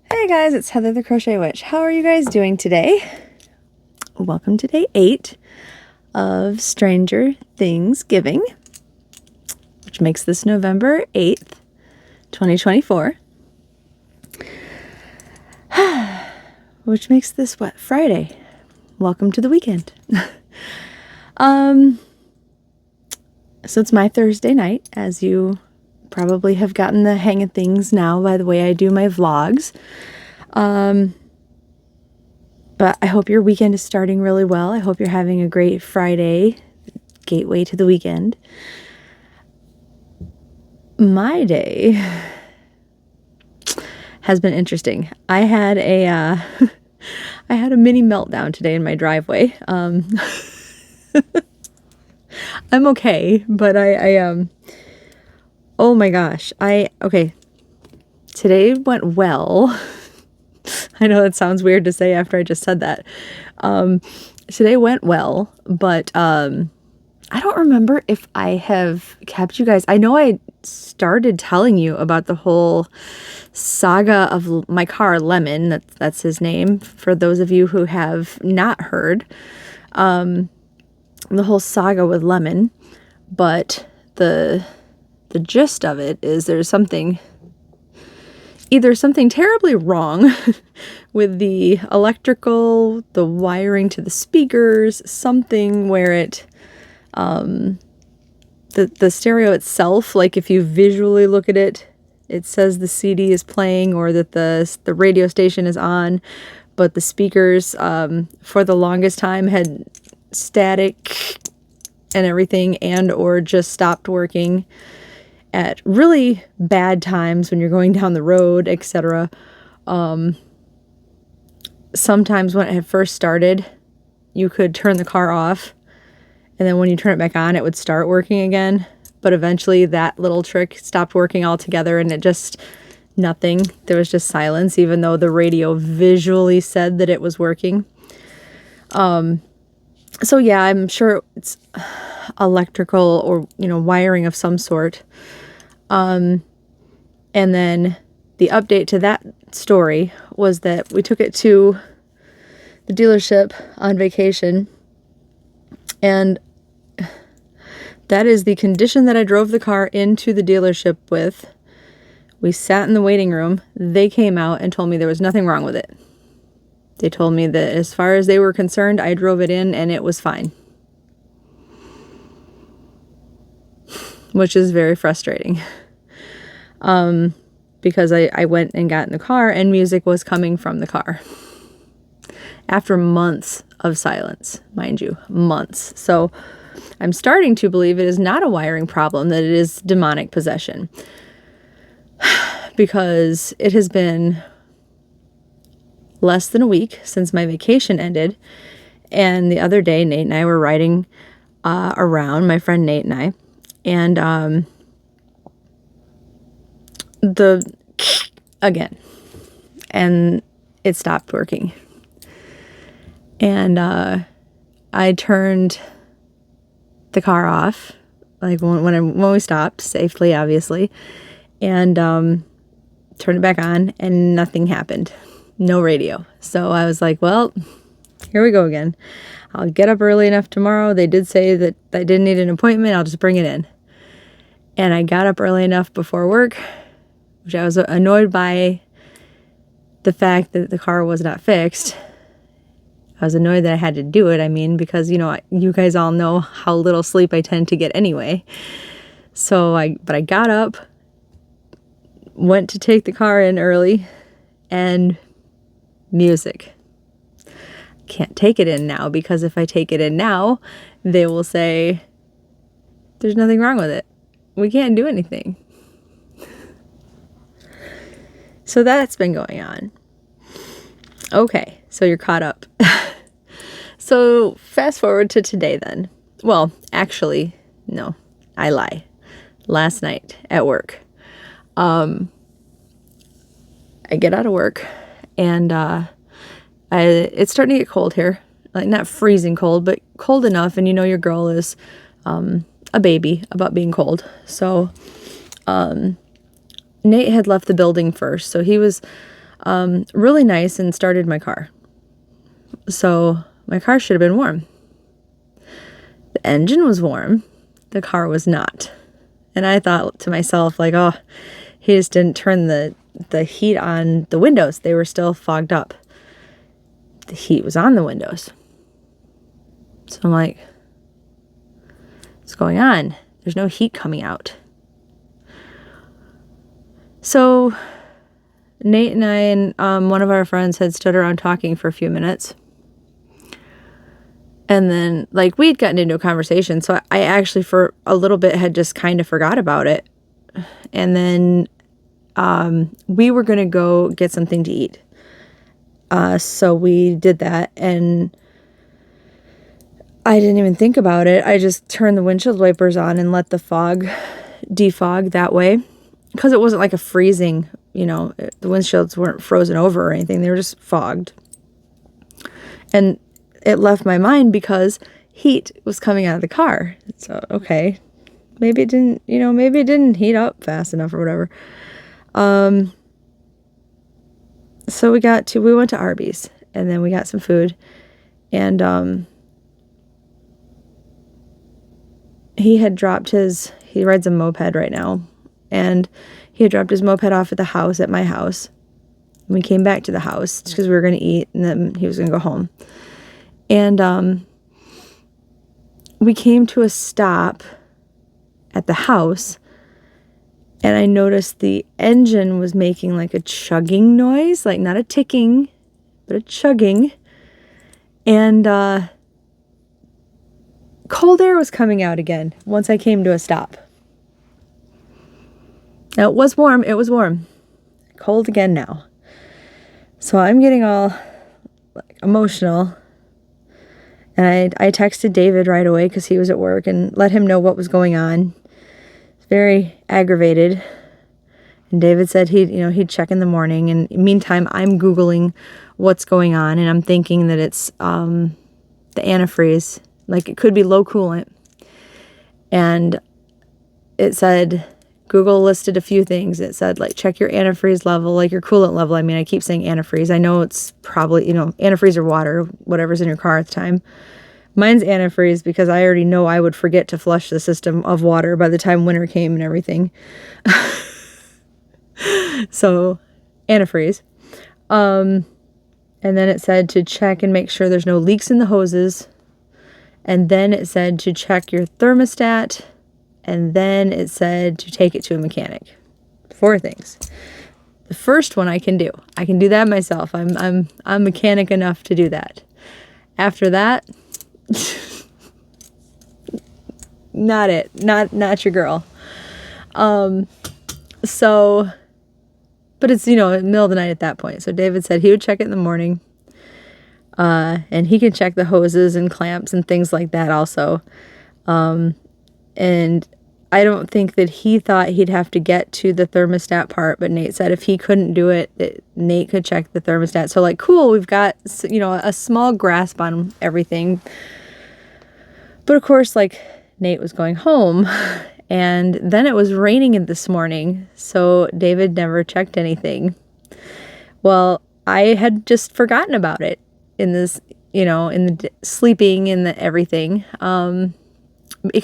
Hey guys, it's Heather the Crochet Witch. How are you guys doing today? Welcome to day 8 of Stranger Things Giving, which makes this November 8th, 2024. Which makes this what? Friday. Welcome to the weekend. So it's my Thursday night, as you probably have gotten the hang of things now by the way I do my vlogs. But I hope your weekend is starting really well. I hope you're having a great Friday, gateway to the weekend. My day has been interesting. I had a mini meltdown today in my driveway. I'm okay, but oh my gosh. Okay. Today went well. I know that sounds weird to say after I just said that. Today went well, but I don't remember if I have kept you guys. I know I started telling you about the whole saga of my car, Lemon. That's his name. For those of you who have not heard, the whole saga with Lemon. But the gist of it is there's either something terribly wrong with the electrical, the wiring to the speakers, something where it, the stereo itself, like if you visually look at it, it says the CD is playing or that the radio station is on, but the speakers, for the longest time had static and everything, and or just stopped working at really bad times when you're going down the road, etc. Sometimes when it had first started, you could turn the car off, and then when you turn it back on, it would start working again. But eventually that little trick stopped working altogether, and it just, nothing. There was just silence, even though the radio visually said that it was working. So yeah, I'm sure it's electrical or, wiring of some sort. And then the update to that story was that we took it to the dealership on vacation, and that is the condition that I drove the car into the dealership with. We sat in the waiting room. They came out and told me there was nothing wrong with it. They told me that as far as they were concerned, I drove it in and it was fine. Which is very frustrating. Because I went and got in the car and music was coming from the car. After months of silence, mind you, months. So I'm starting to believe it is not a wiring problem, that it is demonic possession. Because it has been less than a week since my vacation ended. And the other day, Nate and I were riding around, my friend Nate and I. And again. And it stopped working. And I turned the car off, like when we stopped, safely, obviously. And turned it back on, and nothing happened. No radio. So I was like, well, here we go again. I'll get up early enough tomorrow. They did say that I didn't need an appointment. I'll just bring it in. And I got up early enough before work, which I was annoyed by the fact that the car was not fixed. I was annoyed that I had to do it. I mean, because, you guys all know how little sleep I tend to get anyway. So I got up, went to take the car in early, and music. Can't take it in now, because if I take it in now, they will say there's nothing wrong with it. We can't do anything. So that's been going on. Okay, so you're caught up. So fast forward to today then. Well, actually, no, I lie. Last night at work. I get out of work, and it's starting to get cold here. Like, not freezing cold, but cold enough. And your girl is a baby about being cold. So Nate had left the building first. So he was really nice, and started my car. So my car should have been warm. The engine was warm. The car was not. And I thought to myself, like, oh, he just didn't turn the heat on the windows. They were still fogged up. The heat was on the windows. So I'm like, what's going on? There's no heat coming out. So Nate and I and one of our friends had stood around talking for a few minutes. And then, like, we'd gotten into a conversation, so I actually for a little bit had just kind of forgot about it. And then we were going to go get something to eat. So we did that, and I didn't even think about it. I just turned the windshield wipers on and let the fog defog that way. Because it wasn't like a freezing, the windshields weren't frozen over or anything. They were just fogged. And it left my mind because heat was coming out of the car. So, okay, maybe it didn't heat up fast enough or whatever. So we went to Arby's, and then we got some food, and he rides a moped right now, and he had dropped his moped off at the house, at my house. And we came back to the house because we were going to eat, and then he was going to go home. And we came to a stop at the house, and I noticed the engine was making like a chugging noise, like not a ticking, but a chugging. And cold air was coming out again once I came to a stop. Now it was warm. Cold again now. So I'm getting all like emotional. And I texted David right away because he was at work and let him know what was going on. Very aggravated. And David said he'd check in the morning. And meantime, I'm Googling what's going on. And I'm thinking that it's the antifreeze. Like, it could be low coolant. And it said, Google listed a few things. It said, like, check your antifreeze level, like your coolant level. I mean, I keep saying antifreeze. I know it's probably, antifreeze or water, whatever's in your car at the time. Mine's antifreeze because I already know I would forget to flush the system of water by the time winter came and everything. So, antifreeze. And then it said to check and make sure there's no leaks in the hoses. And then it said to check your thermostat. And then it said to take it to a mechanic. 4 things. The first one I can do. I can do that myself. I'm mechanic enough to do that. After that, not it. Not your girl. So, but it's, middle of the night at that point. So David said he would check it in the morning. And he could check the hoses and clamps and things like that also. And I don't think that he thought he'd have to get to the thermostat part, but Nate said if he couldn't do it, Nate could check the thermostat. So, like, cool, we've got, a small grasp on everything. But of course, like, Nate was going home, and then it was raining this morning, so David never checked anything. Well, I had just forgotten about it in this, in the sleeping and the everything.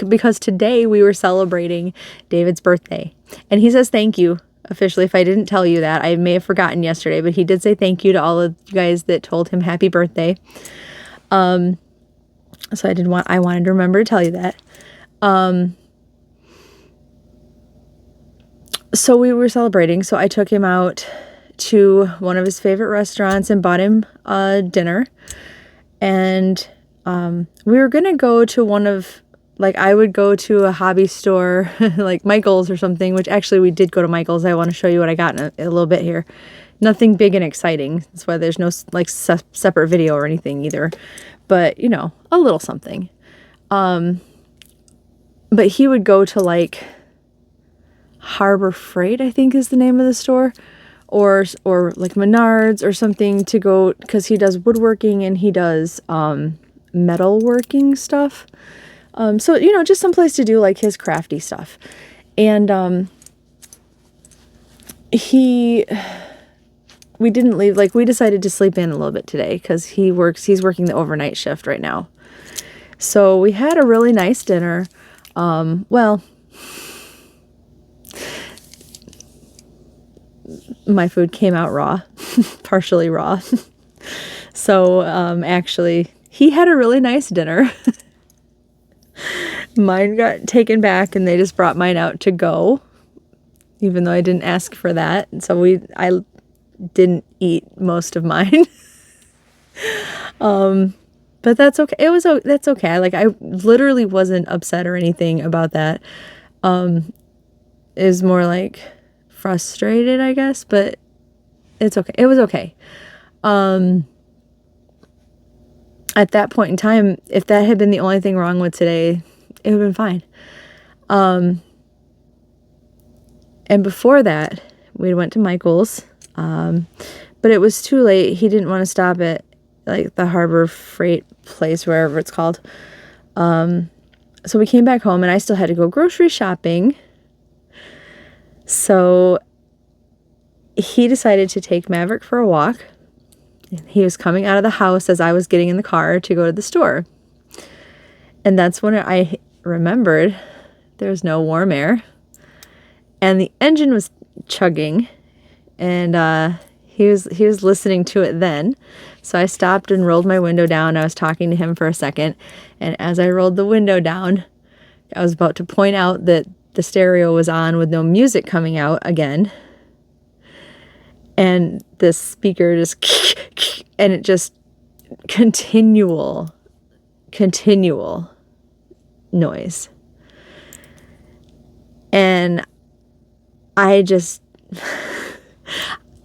Because today we were celebrating David's birthday. And he says thank you, officially. If I didn't tell you that, I may have forgotten yesterday, but he did say thank you to all of you guys that told him happy birthday. So I wanted to remember to tell you that. So we were celebrating. So I took him out to one of his favorite restaurants and bought him dinner. And we were going to go to one of, like, I would go to a hobby store like Michael's or something, which actually we did go to Michael's. I want to show you what I got in a little bit here. Nothing big and exciting. That's why there's no like separate video or anything either. But, a little something. But he would go to like Harbor Freight, I think is the name of the store. Or like Menards or something to go, because he does woodworking and he does metalworking stuff. So, just someplace to do like his crafty stuff. And we we didn't leave, like we decided to sleep in a little bit today because he's working the overnight shift right now. So we had a really nice dinner. Well, my food came out raw, partially raw. So actually, he had a really nice dinner. Mine got taken back and they just brought mine out to go, even though I didn't ask for that. So I didn't eat most of mine. But that's okay. That's okay. Like, I literally wasn't upset or anything about that. It was more like frustrated, I guess, but it's okay. It was okay. At that point in time, if that had been the only thing wrong with today, it would have been fine. And before that, we went to Michael's, but it was too late. He didn't want to stop at like the Harbor Freight place, wherever it's called. So we came back home and I still had to go grocery shopping. So he decided to take Maverick for a walk. He was coming out of the house as I was getting in the car to go to the store. And that's when I remembered there's no warm air. And the engine was chugging. And he was listening to it then. So I stopped and rolled my window down. I was talking to him for a second. And as I rolled the window down, I was about to point out that the stereo was on with no music coming out again. And this speaker just, and it just continual noise. And I just,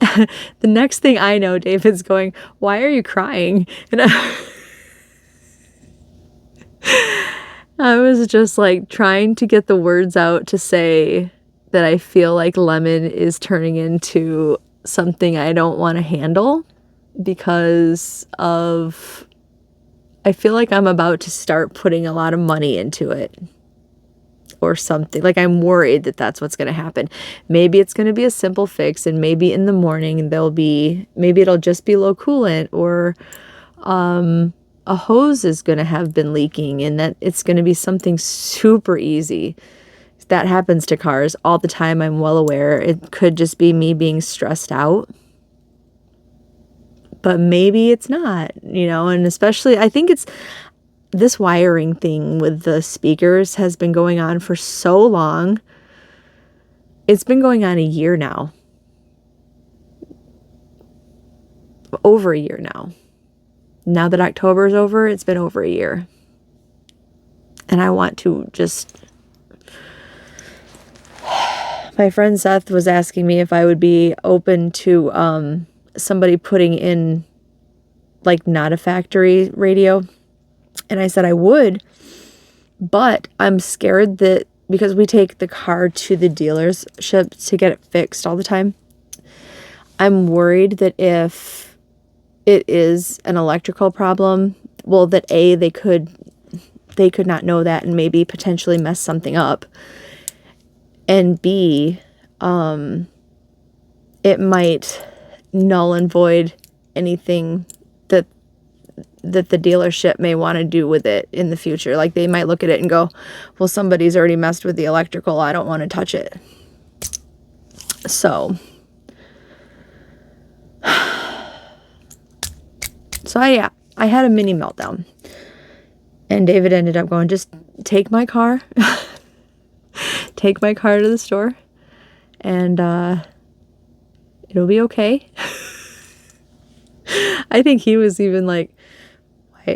the next thing I know, David's going, "Why are you crying?" And I was just like trying to get the words out to say that I feel like Lemon is turning into something I don't want to handle because I feel like I'm about to start putting a lot of money into it or something. Like, I'm worried that that's what's going to happen. Maybe it's going to be a simple fix, and maybe in the morning maybe it'll just be low coolant, or a hose is going to have been leaking, and that it's going to be something super easy. That happens to cars all the time, I'm well aware. It could just be me being stressed out. But maybe it's not, and especially I think it's this wiring thing with the speakers has been going on for so long. It's been going on a year now. Over a year now. Now that October's over, it's been over a year. And I want to just... My friend Seth was asking me if I would be open to somebody putting in, like, not a factory radio. And I said I would, but I'm scared that because we take the car to the dealership to get it fixed all the time, I'm worried that if it is an electrical problem, well, that A, they could not know that and maybe potentially mess something up. And B, it might null and void anything that the dealership may want to do with it in the future. Like, they might look at it and go, well, somebody's already messed with the electrical. I don't want to touch it. So I had a mini meltdown. And David ended up going, just take my car. Take my car to the store. And it'll be okay. I think he was even like,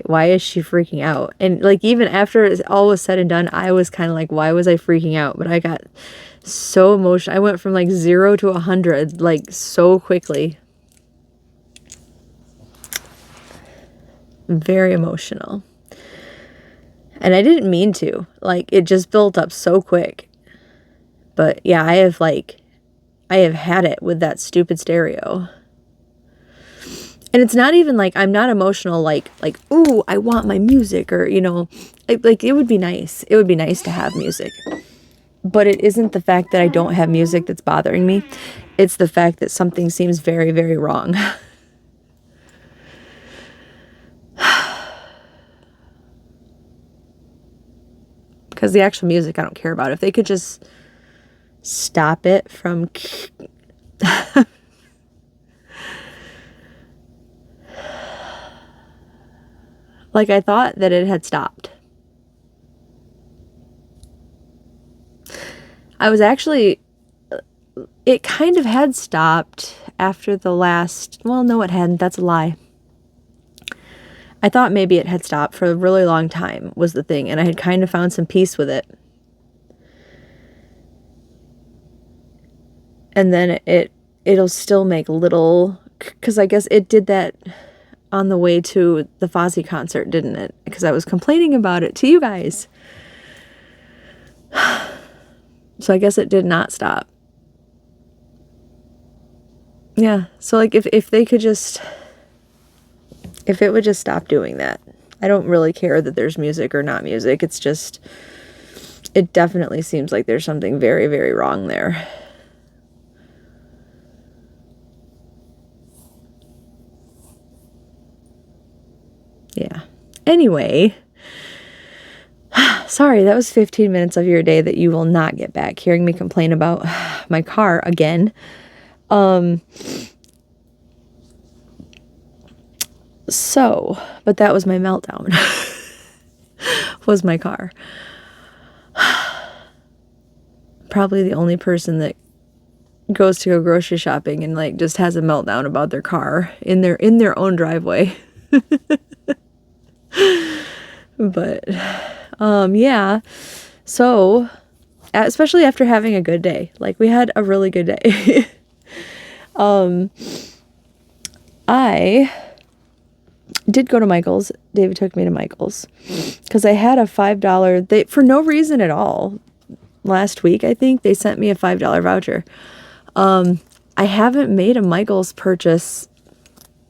why is she freaking out? And like, even after all was said and done, I was kind of like, why was I freaking out? But I got so emotional. I went from like 0 to 100 like so quickly. Very emotional. And I didn't mean to. Like, it just built up so quick. But yeah, I have had it with that stupid stereo. And it's not even like, I'm not emotional like, ooh, I want my music, or, like, it would be nice. It would be nice to have music. But it isn't the fact that I don't have music that's bothering me. It's the fact that something seems very, very wrong. Because the actual music I don't care about. If they could just stop it from... Like, I thought that it had stopped. I was actually... It kind of had stopped after the last... Well, no, it hadn't. That's a lie. I thought maybe it had stopped for a really long time, was the thing. And I had kind of found some peace with it. And then it'll still make little... Because I guess it did that on the way to the Fozzy concert, didn't it? Because I was complaining about it to you guys. So I guess it did not stop. Yeah, so like if they could just... If it would just stop doing that. I don't really care that there's music or not music. It's just... It definitely seems like there's something very, very wrong there. Yeah. Anyway, sorry, that was 15 minutes of your day that you will not get back hearing me complain about my car again. So, but that was my meltdown. Was my car. Probably the only person that goes to go grocery shopping and like just has a meltdown about their car in their own driveway. But yeah, so especially after having a good day, like we had a really good day. I did go to Michael's. David took me to Michael's because I had a $5, they, for no reason at all, last week I think they sent me a $5 voucher. I haven't made a Michael's purchase,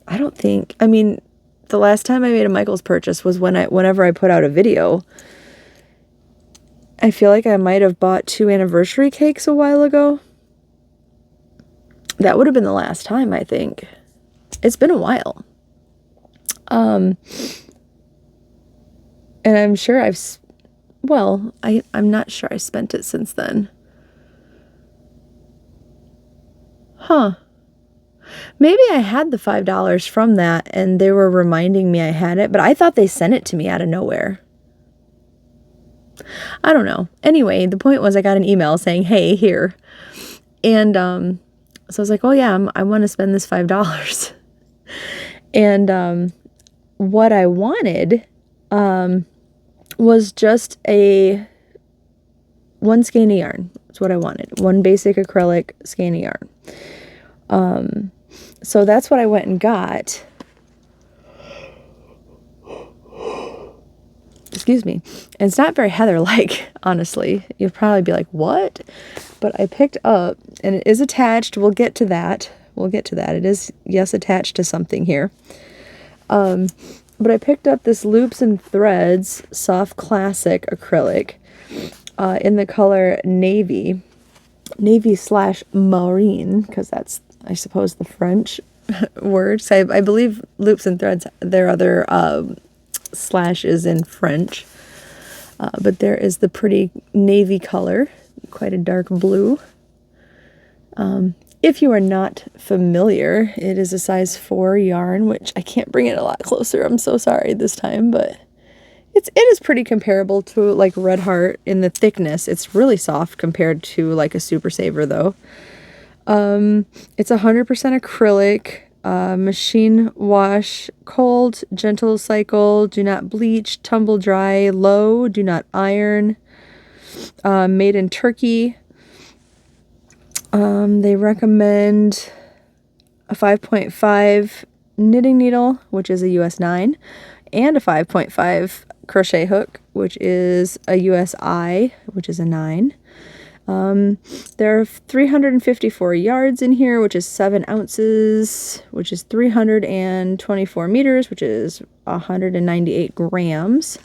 I don't think. I mean, the last time I made a Michael's purchase was whenever I put out a video. I feel like I might have bought 2 anniversary cakes a while ago. That would have been the last time, I think. It's been a while. And I'm sure I'm not sure I spent it since then. Huh. Maybe I had the $5 from that and they were reminding me I had it, but I thought they sent it to me out of nowhere. I don't know. Anyway, the point was I got an email saying, hey, here. And so I was like, oh yeah, I want to spend this $5. And what I wanted was just one skein of yarn. That's what I wanted. One basic acrylic skein of yarn. So that's what I went and got. Excuse me. And it's not very Heather-like, honestly. You'll probably be like, what? But I picked up, and it is attached. We'll get to that. It is, yes, attached to something here. But I picked up this Loops and Threads Soft Classic acrylic in the color navy / marine, because that's, I suppose, the French word. So I believe Loops and Threads, their other slash is in French. But there is the pretty navy color, quite a dark blue. If you are not familiar, it is a size 4 yarn, which I can't bring it a lot closer. I'm so sorry this time, but it is pretty comparable to like Red Heart in the thickness. It's really soft compared to like a Super Saver though. It's 100% acrylic, machine wash, cold, gentle cycle, do not bleach, tumble dry, low, do not iron, made in Turkey. They recommend a 5.5 knitting needle, which is a US 9, and a 5.5 crochet hook, which is a US I, which is a 9. There are 354 yards in here, which is 7 ounces, which is 324 meters, which is 198 grams.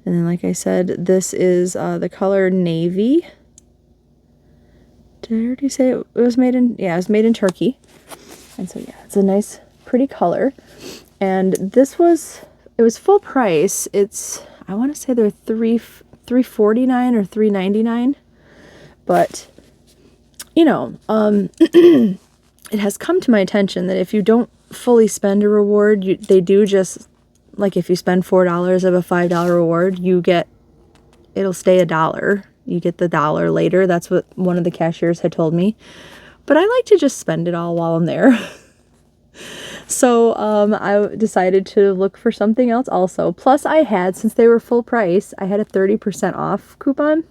And then, like I said, this is the color navy. Did I already say it was made in, yeah, it was made in Turkey. And so, yeah, it's a nice, pretty color. And this was, it was full price. It's, I want to say they're $3.49 or $3.99. But, you know, it has come to my attention that if you don't fully spend a reward, they do just, like if you spend $4 of a $5 reward, you get, it'll stay $1. You get the $1 later. That's what one of the cashiers had told me. But I like to just spend it all while I'm there. So I decided to look for something else also. Plus I had, since they were full price, I had a 30% off coupon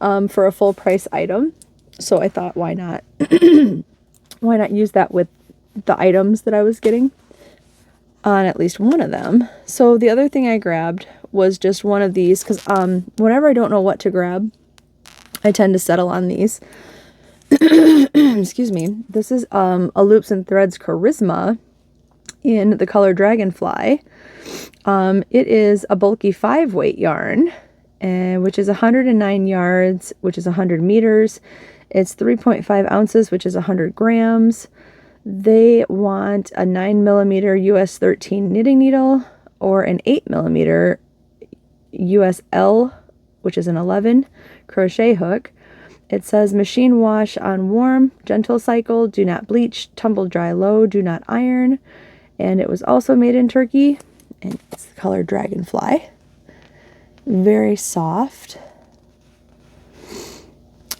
for a full price item. So I thought, why not? Why not use that with the items that I was getting on at least one of them? So the other thing I grabbed was just one of these, because whenever I don't know what to grab, I tend to settle on these. Excuse me. This is a Loops and Threads Charisma in the color Dragonfly. It is a bulky 5-weight yarn, which is 109 yards, which is 100 meters. It's 3.5 ounces, which is 100 grams. They want a 9mm US 13 knitting needle or an 8mm US L, which is an 11 crochet hook. It says machine wash on warm, gentle cycle, do not bleach, tumble dry low, do not iron. And it was also made in Turkey, and it's the color Dragonfly. Very soft.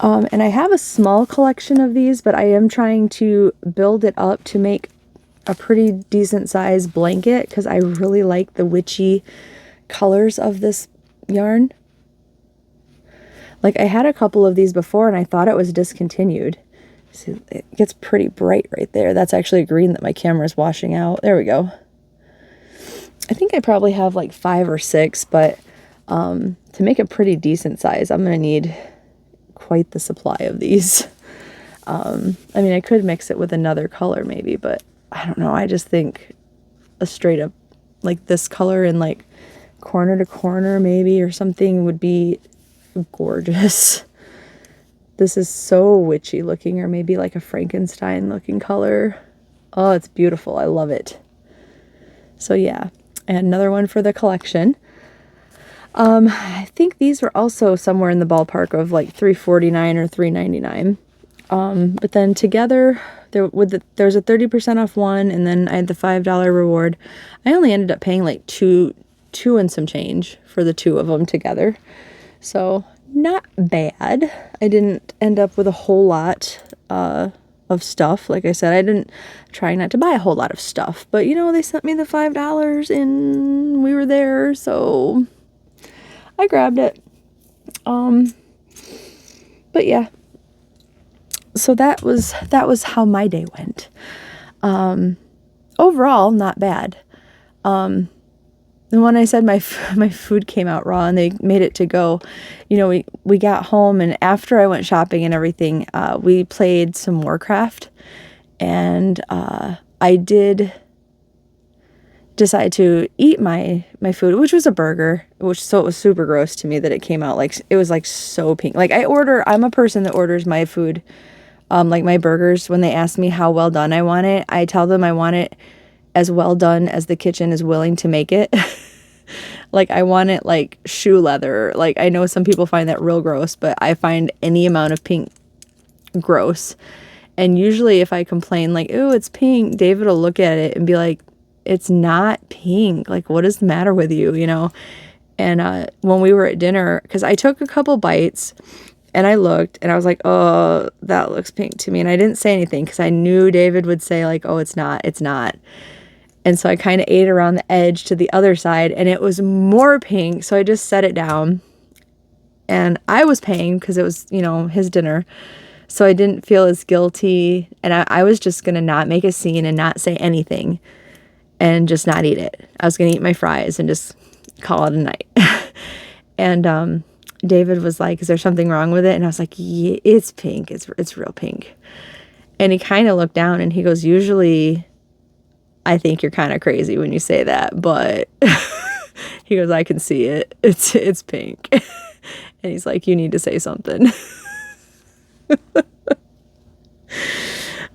And I have a small collection of these, but I am trying to build it up to make a pretty decent size blanket because I really like the witchy colors of this yarn. Like, I had a couple of these before and I thought it was discontinued. See, it gets pretty bright right there. That's actually a green that my camera is washing out. There we go. I think I probably have like 5 or 6, but to make a pretty decent size, I'm going to need quite the supply of these. I mean, I could mix it with another color maybe, but I don't know. I just think a straight up like this color and like corner to corner maybe or something would be gorgeous. This is so witchy looking, or maybe like a Frankenstein looking color. Oh, it's beautiful. I love it. So yeah, and another one for the collection. I think these were also somewhere in the ballpark of like $3.49 or $3.99. But then together there was a 30% off one, and then I had the $5 reward. I only ended up paying like two and some change for the 2 of them together. So not bad. I didn't end up with a whole lot of stuff. Like I said, I didn't try not to buy a whole lot of stuff, but you know, they sent me the $5 and we were there, so I grabbed it. But yeah, so that was how my day went. Overall, not bad. And when I said my food came out raw and they made it to go, you know, we got home, and after I went shopping and everything, we played some Warcraft, and I did decide to eat my food, which was a burger, so it was super gross to me that it came out like, it was like so pink. Like I'm a person that orders my food, like my burgers, when they ask me how well done I want it, I tell them I want it as well done as the kitchen is willing to make it. Like, I want it like shoe leather. Like, I know some people find that real gross, but I find any amount of pink gross. And usually if I complain like, "Ooh, it's pink," David will look at it and be like, "It's not pink. Like, what is the matter with you?" You know? And when we were at dinner, because I took a couple bites and I looked and I was like, "Oh, that looks pink to me." And I didn't say anything because I knew David would say like, "Oh, it's not, it's not." And so I kind of ate around the edge to the other side and it was more pink. So I just set it down, and I was paying because it was, you know, his dinner. So I didn't feel as guilty, and I was just going to not make a scene and not say anything and just not eat it. I was going to eat my fries and just call it a night. And David was like, "Is there something wrong with it?" And I was like, "Yeah, it's pink. It's real pink." And he kind of looked down and he goes, "Usually I think you're kind of crazy when you say that, but," he goes, "I can see it. It's pink." And he's like, "You need to say something."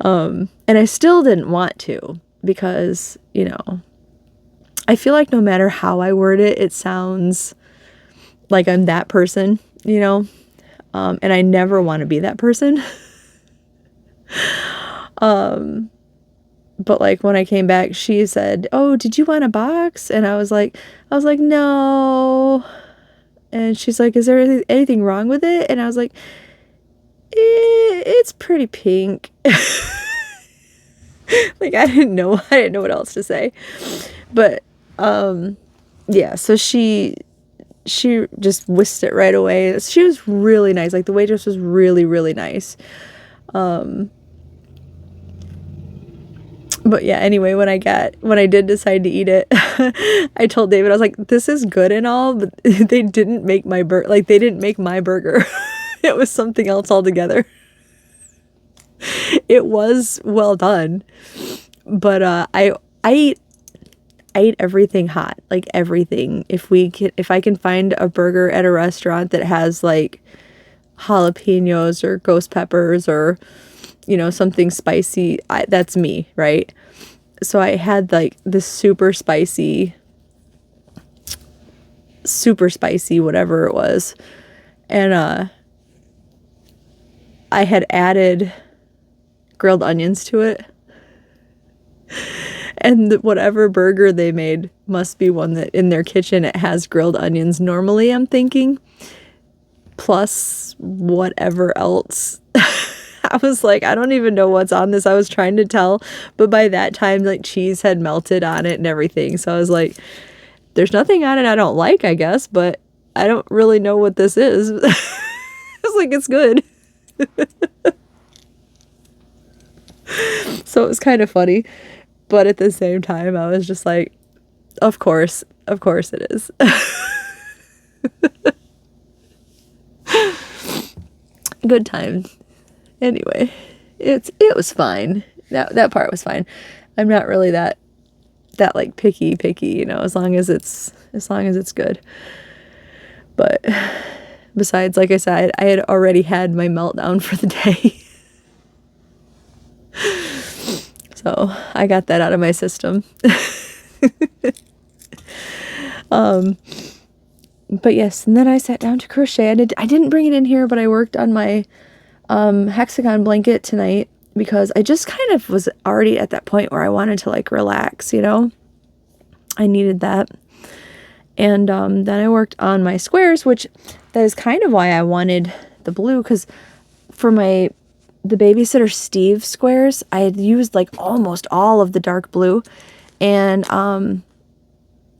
And I still didn't want to because, you know, I feel like no matter how I word it, it sounds like I'm that person, you know, and I never want to be that person. But like when I came back, she said, "Oh, did you want a box?" And I was like, "No." And she's like, "Is there anything wrong with it?" And I was like, "It's pretty pink." Like I didn't know what else to say. But yeah, so she just whisked it right away. She was really nice. Like the waitress was really, really nice. But yeah, anyway, when I did decide to eat it, I told David, I was like, "This is good and all, but they didn't make my they didn't make my burger." It was something else altogether. It was well done, but I ate everything hot, like everything. If I can find a burger at a restaurant that has like jalapenos or ghost peppers or, you know, something spicy, that's me, right? So I had like this super spicy whatever it was, and I had added grilled onions to it, and whatever burger they made must be one that in their kitchen it has grilled onions normally, I'm thinking, plus whatever else. I was like, I don't even know what's on this. I was trying to tell, but by that time, like cheese had melted on it and everything. So I was like, there's nothing on it I don't like, I guess, but I don't really know what this is. It's like, it's good. So it was kind of funny, but at the same time, I was just like, of course it is. Good time. Anyway, it was fine. That part was fine. I'm not really that like picky, you know, as long as it's good. But besides, like I said, I had already had my meltdown for the day. So I got that out of my system. But yes, and then I sat down to crochet. I didn't bring it in here, but I worked on my hexagon blanket tonight because I just kind of was already at that point where I wanted to like relax, you know. I needed that. And then I worked on my squares, which that is kind of why I wanted the blue, because for the Babysitter Steve squares, I had used like almost all of the dark blue, and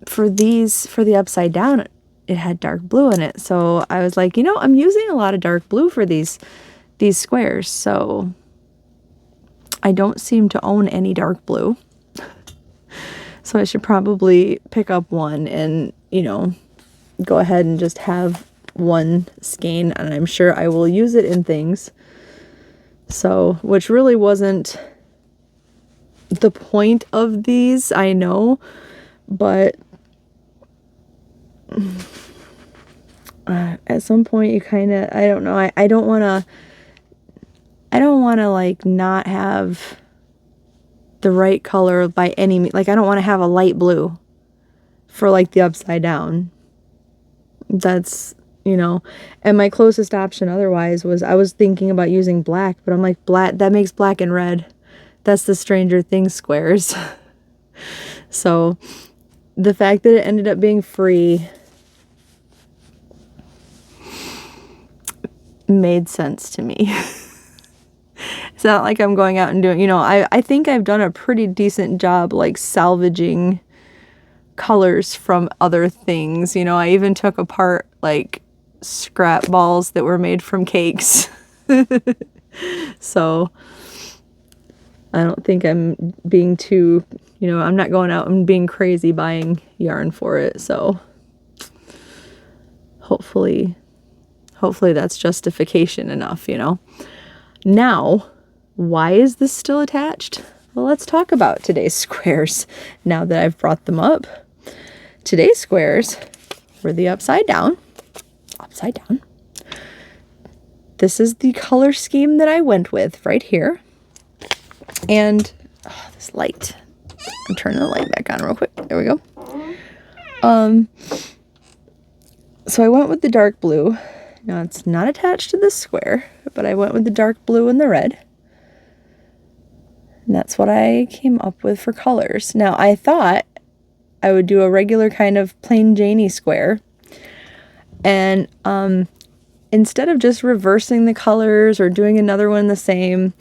for the upside down, it had dark blue in it. So I was like, you know, I'm using a lot of dark blue for these squares, so I don't seem to own any dark blue. So I should probably pick up one and, you know, go ahead and just have one skein, and I'm sure I will use it in things. So, which really wasn't the point of these, I know, but at some point you kind of, I don't know, I don't want to like not have the right color by any means. Like I don't want to have a light blue for like the upside down. That's, you know, and my closest option otherwise was, I was thinking about using black, but I'm like, black, that makes black and red. That's the Stranger Things squares. So the fact that it ended up being free made sense to me. It's not like I'm going out and doing, you know, I think I've done a pretty decent job like salvaging colors from other things. You know, I even took apart like scrap balls that were made from cakes. So I don't think I'm being too, you know, I'm not going out and being crazy buying yarn for it. So hopefully that's justification enough, you know. Now, why is this still attached? Well, let's talk about today's squares now that I've brought them up. Today's squares were the upside down, this is the color scheme that I went with right here. And this light, I'm turning the light back on real quick. There we go. So I went with the dark blue. Now it's not attached to this square, but I went with the dark blue and the red. And that's what I came up with for colors. Now I thought I would do a regular kind of plain Janey square. And instead of just reversing the colors or doing another one the same,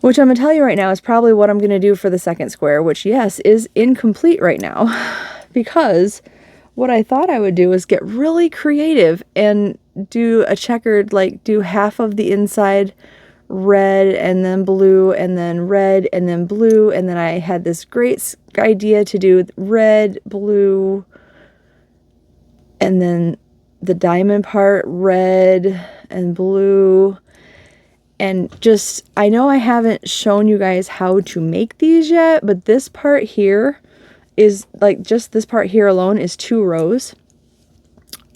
which I'm going to tell you right now is probably what I'm going to do for the second square, which, yes, is incomplete right now. Because what I thought I would do is get really creative and do a checkered, like do half of the inside red and then blue and then red and then blue. And then I had this great idea to do red, blue, and then the diamond part, red and blue. And just, I know I haven't shown you guys how to make these yet, but this part here is like, just this part here alone is 2 rows.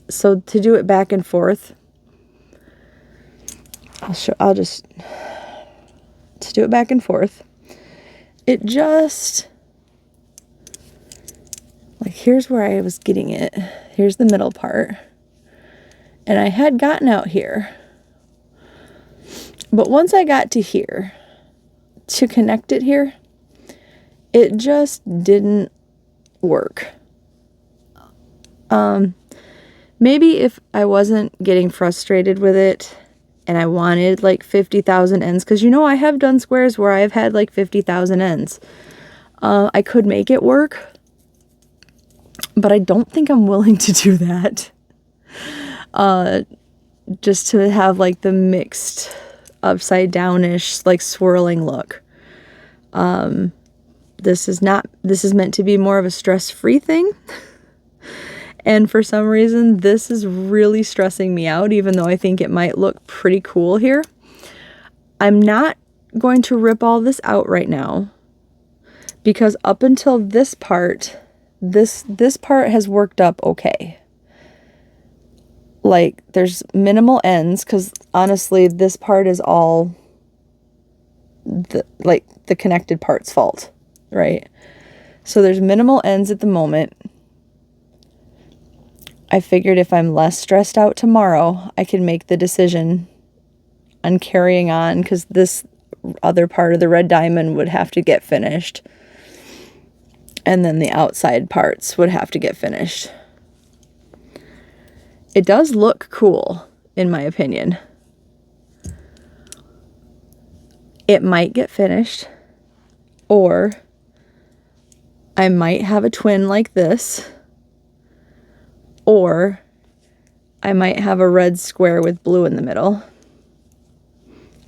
So to do it back and forth, to do it back and forth, it just, like, here's where I was getting it. Here's the middle part. And I had gotten out here. But once I got to here, to connect it here, it just didn't work. Maybe if I wasn't getting frustrated with it and I wanted like 50,000 ends, because you know I have done squares where I've had like 50,000 ends. I could make it work, but I don't think I'm willing to do that. Just to have like the mixed upside downish, like swirling look. This is meant to be more of a stress-free thing. And for some reason, this is really stressing me out, even though I think it might look pretty cool here. I'm not going to rip all this out right now, because up until this part, this part has worked up okay. Like, there's minimal ends, because honestly, this part is all the connected part's fault, right? So there's minimal ends at the moment. I figured if I'm less stressed out tomorrow, I can make the decision on carrying on, because this other part of the red diamond would have to get finished. And then the outside parts would have to get finished. It does look cool, in my opinion. It might get finished, or I might have a twin like this, or I might have a red square with blue in the middle.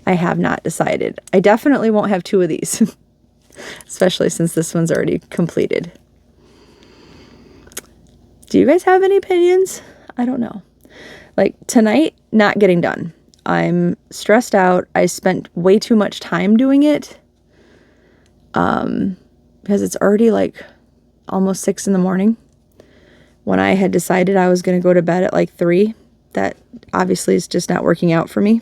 I have not decided. I definitely won't have 2 of these, especially since this one's already completed. Do you guys have any opinions? I don't know. Like tonight, not getting done. I'm stressed out. I spent way too much time doing it. Because it's already like almost 6 in the morning. When I had decided I was going to go to bed at like 3. That obviously is just not working out for me.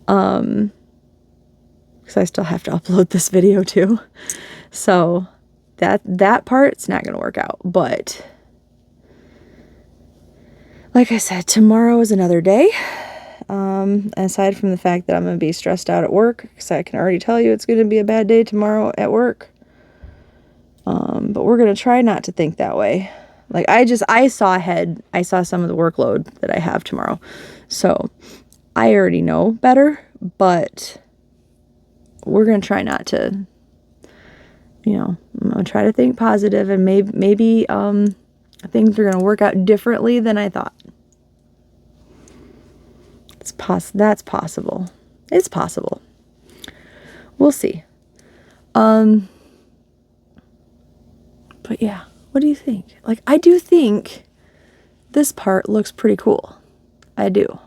Because I still have to upload this video too. So that part's not going to work out. But like I said, tomorrow is another day. Aside from the fact that I'm going to be stressed out at work, because I can already tell you it's going to be a bad day tomorrow at work. But we're going to try not to think that way. Like I saw ahead. I saw some of the workload that I have tomorrow. So I already know better, but we're going to try not to, I'm going to try to think positive, and maybe things are going to work out differently than I thought. That's possible. It's possible. We'll see. But yeah, what do you think? Like, I do think this part looks pretty cool. I do.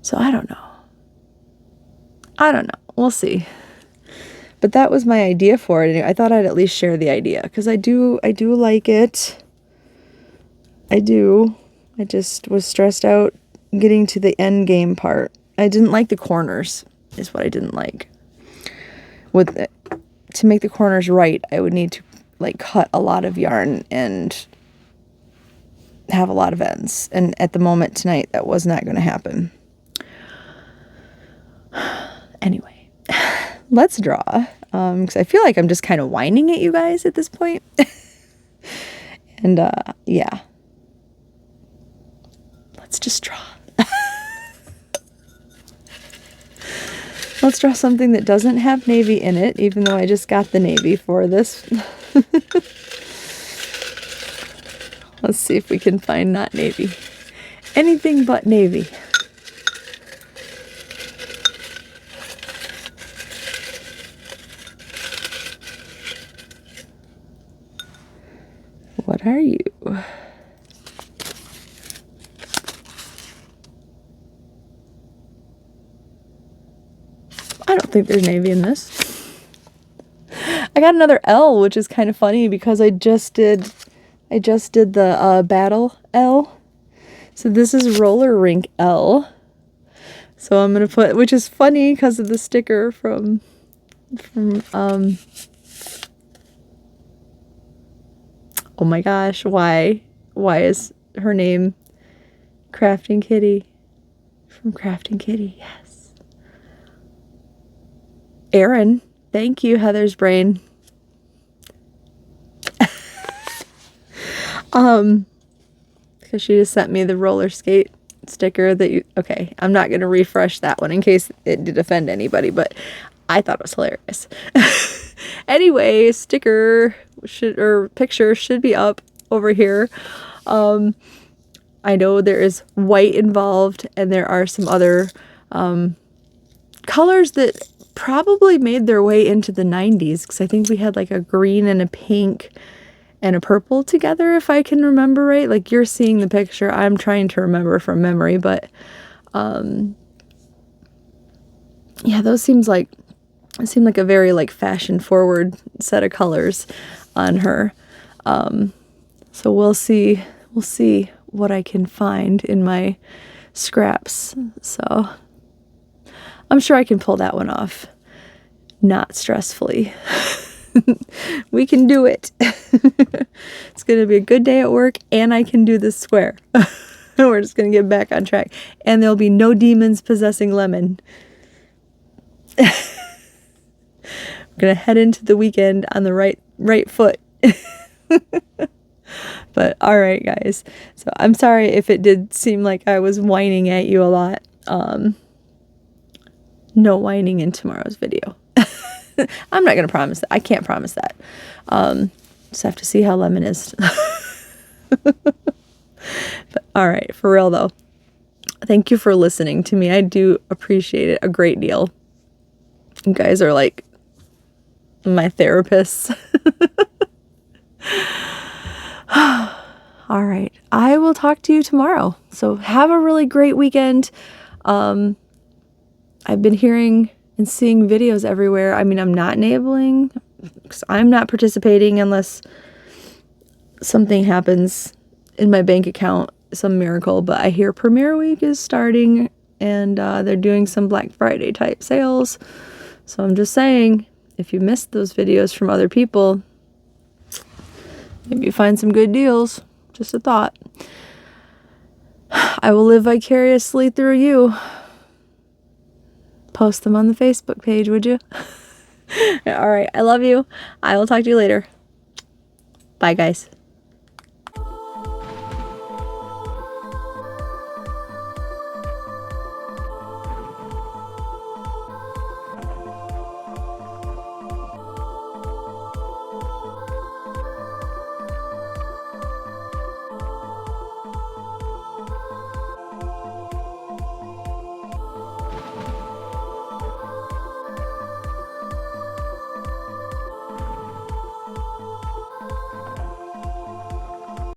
So I don't know. We'll see. But that was my idea for it. I thought I'd at least share the idea, because I do like it. I do. I just was stressed out getting to the end game part. I didn't like the corners, is what I didn't like. To make the corners right, I would need to like cut a lot of yarn and have a lot of ends. And at the moment tonight, that was not going to happen. Anyway, let's draw. Because I feel like I'm just kind of whining at you guys at this point. And yeah. Let's just draw. Let's draw something that doesn't have navy in it, even though I just got the navy for this. Let's see if we can find not navy. Anything but navy. What are you? I don't think there's navy in this. I got another L, which is kind of funny because I just did the battle L. So this is roller rink L. So I'm gonna put, which is funny because of the sticker from oh my gosh, why is her name Crafting Kitty? From Crafting Kitty, yes. Erin, thank you, Heather's brain. Because she just sent me the roller skate sticker that you, okay, I'm not going to refresh that one in case it did offend anybody, but I thought it was hilarious. Anyway, sticker or picture should be up over here. I know there is white involved and there are some other colors that probably made their way into the 90s, because I think we had like a green and a pink and a purple together, if I can remember right. Like, you're seeing the picture, I'm trying to remember from memory, but yeah, those seemed like a very like fashion forward set of colors on her. So we'll see what I can find in my scraps. So I'm sure I can pull that one off, not stressfully. We can do it. It's going to be a good day at work, and I can do this square. We're just going to get back on track. And there'll be no demons possessing Lemon. I'm going to head into the weekend on the right foot. But all right, guys. So I'm sorry if it did seem like I was whining at you a lot. No whining in tomorrow's video. I'm not going to promise that. I can't promise that. Just have to see how Lemon is. But, all right, for real though. Thank you for listening to me. I do appreciate it a great deal. You guys are like my therapists. All right. I will talk to you tomorrow. So have a really great weekend. I've been hearing and seeing videos everywhere. I mean, I'm not enabling because I'm not participating unless something happens in my bank account, some miracle. But I hear Premiere Week is starting and they're doing some Black Friday type sales. So I'm just saying, if you missed those videos from other people, maybe you find some good deals. Just a thought. I will live vicariously through you. Post them on the Facebook page, would you? All right. I love you. I will talk to you later. Bye, guys.